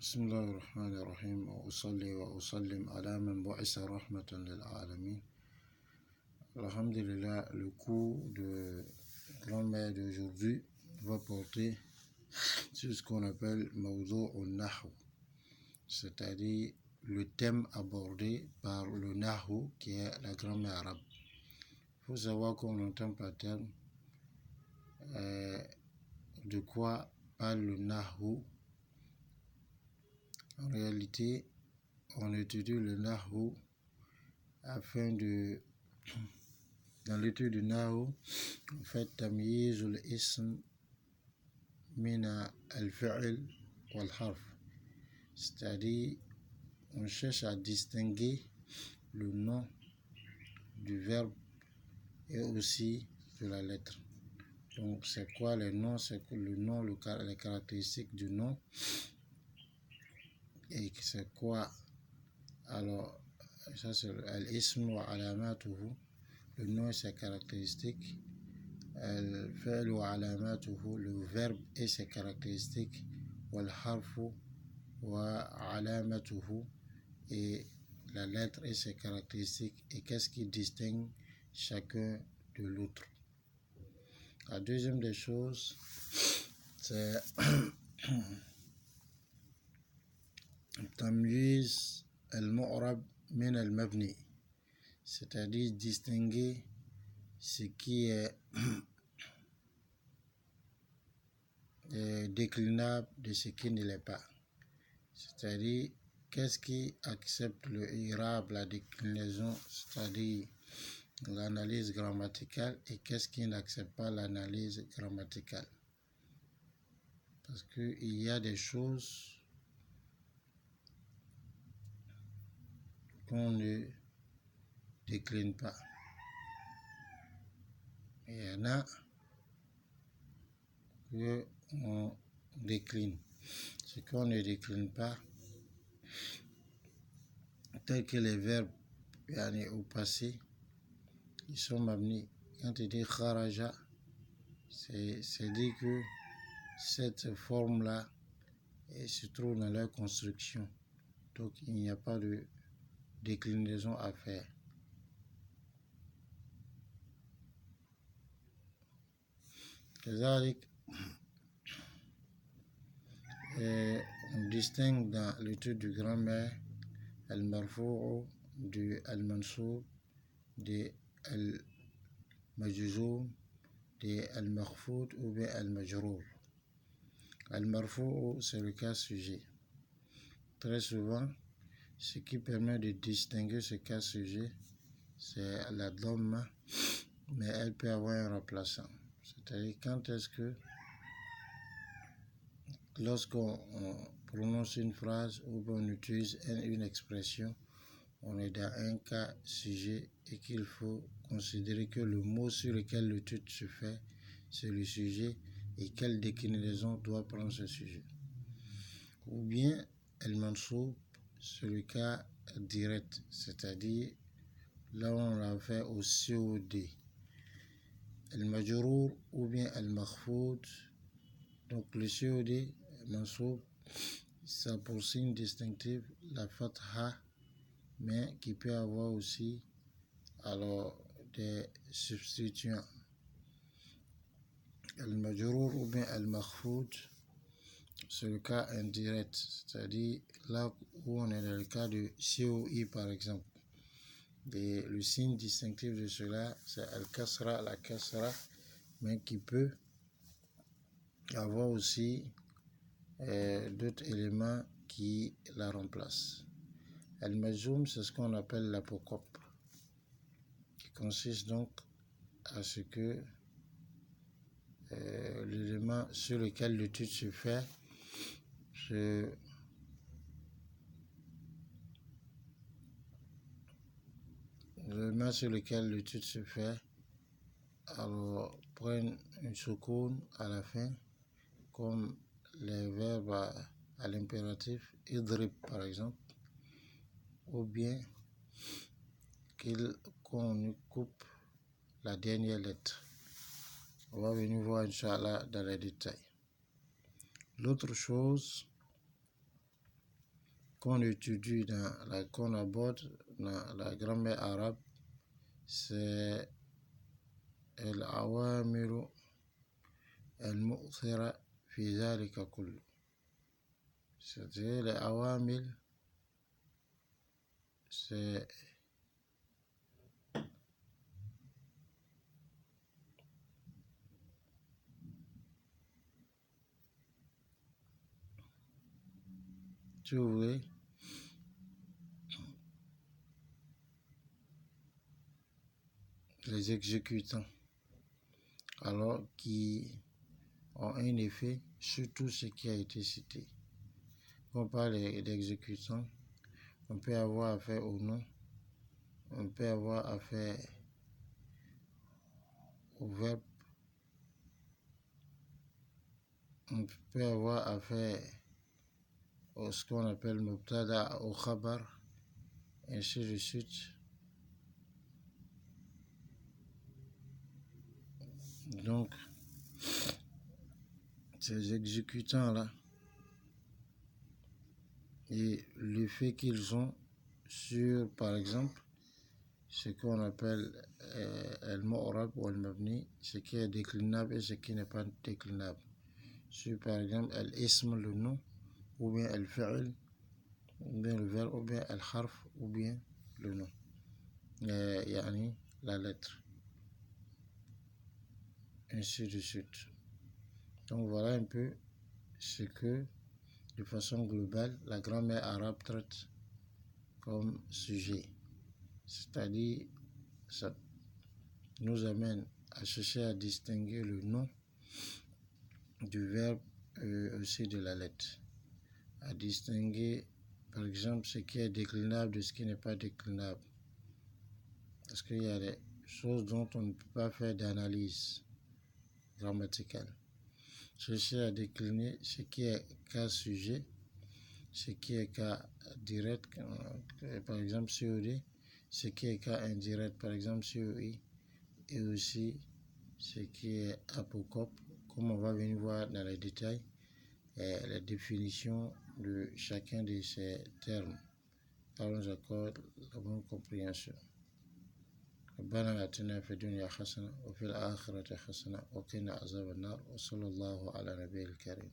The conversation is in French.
بسم الله الرحمن الرحيم وأصلي وأسلم على من بعث رحمة للعالمين. Alhamdulillah, le cours de grand-mère d'aujourd'hui va porter sur ce qu'on appelle Mawdou' al-Nahu, c'est-à-dire le thème abordé par le Nahu qui est la grammaire arabe. Il faut savoir qu'on entend par terme de quoi parle le Nahu. En réalité, on étudie le Nahu afin de, dans l'étude du Nahu, on fait tamyiz al-ism mina al-fi'l wal-harf, c'est-à-dire on cherche à distinguer le nom du verbe et aussi de la lettre. Donc c'est quoi les noms? C'est le nom, les caractéristiques du nom. Et c'est quoi? Alors, ça c'est l'ism wa alamatuhu, le nom et ses caractéristiques. Al-fi'l wa alamatuhu, le verbe et ses caractéristiques. Wal-harfu wa alamatuhu, et la lettre et ses caractéristiques. Et qu'est-ce qui distingue chacun de l'autre? La deuxième des choses, c'est tamyiz al-mu'rab min al-mabni, c'est-à-dire distinguer ce qui est déclinable de ce qui ne l'est pas. C'est-à-dire, qu'est-ce qui accepte le i'rab, la déclinaison, c'est-à-dire l'analyse grammaticale, et qu'est-ce qui n'accepte pas l'analyse grammaticale. Parce qu'il y a des choses qu'on ne décline pas. Il y en a qu'on décline. Ce qu'on ne décline pas, tel que les verbes au passé, ils sont mabni. Quand tu dis kharaja, c'est dit que cette forme-là se trouve dans leur construction. Donc il n'y a pas de déclinaison à faire. كذلك on distingue dans l'étude du grammaire al-marfou' du al-mansoub, de al-majzoum, de al-makhfoud ou bien al-majrour. Al-marfou' c'est le cas sujet. Très souvent, ce qui permet de distinguer ce cas sujet, c'est la dhamma, mais elle peut avoir un remplaçant. C'est-à-dire, quand est-ce que, lorsqu'on prononce une phrase ou on utilise une expression, on est dans un cas sujet et qu'il faut considérer que le mot sur lequel l'étude se fait, c'est le sujet, et quelle déclinaison doit prendre ce sujet. Ou bien, al-mansoub, c'est le cas direct, c'est-à-dire là où on l'a fait au COD. Al-majrour ou bien al-makhfoud, donc le COD, mansoub, ça pour signe distinctif la fatha, mais qui peut avoir aussi alors des substituants. Al-majrour ou bien al-makhfoud, c'est le cas indirect, c'est-à-dire là où on est dans le cas de COI par exemple. Et le signe distinctif de cela, c'est al-kasra, la kasra, mais qui peut avoir aussi d'autres éléments qui la remplacent. Al-majzoum, c'est ce qu'on appelle l'apocope, qui consiste donc à ce que l'élément sur lequel l'étude se fait, l'élément sur lequel l'étude se fait, alors prenne une soukoun à la fin, comme les verbes à l'impératif, idrib par exemple, ou bien qu'on coupe la dernière lettre. On va venir voir, Inch'Allah, dans les détails. L'autre chose, c'est tamyiz al-mu'rab min al-mabni, c'est-à-dire distinguer ce qui est déclinable de ce qui ne l'est pas. C'est-à-dire, quand est-ce que, lorsqu'on prononce une phrase ou on utilise une expression, on est dans un cas sujet et qu'il faut considérer que le mot sur lequel l'étude se fait, c'est le sujet, et quelle déclinaison doit prendre ce sujet. Ou bien, qu'on étudie, qu'on aborde dans la grammaire arabe, c'est العوامل المؤثرة في ذلك كله. C'est-à-dire les awamil, c'est tu vois, les exécutants, alors qui ont un effet sur tout ce qui a été cité. Quand on parle d'exécutants, on peut avoir affaire au nom, on peut avoir affaire au verbe, on peut avoir affaire à ce qu'on appelle mubtada au khabar, ainsi de suite. Donc, ces exécutants-là, et l'effet qu'ils ont sur, par exemple, ce qu'on appelle al-mu'rab ou al-mabni, ce qui est déclinable et ce qui n'est pas déclinable. Sur, par exemple, al-ism, le nom, ou bien al-fi'l, ou bien le verbe, ou bien al-harf, ou bien le nom, yani la lettre, ainsi de suite. Donc voilà un peu ce que, de façon globale, la grammaire arabe traite comme sujet. C'est-à-dire, ça nous amène à chercher à distinguer le nom du verbe aussi de la lettre, à distinguer par exemple ce qui est déclinable de ce qui n'est pas déclinable, parce qu'il y a des choses dont on ne peut pas faire d'analyse grammaticale. Chercher à décliner ce qui est cas sujet, ce qui est cas direct, par exemple COD, ce qui est cas indirect, par exemple COI, et aussi ce qui est apocope, comme on va venir voir dans les détails, la définition de chacun de ces termes. Alors nous accorde la bonne compréhension. ربنا آتنا في الدنيا حسنة وفي الآخرة حسنة وقنا عذاب النار وصلى الله على نبي الكريم.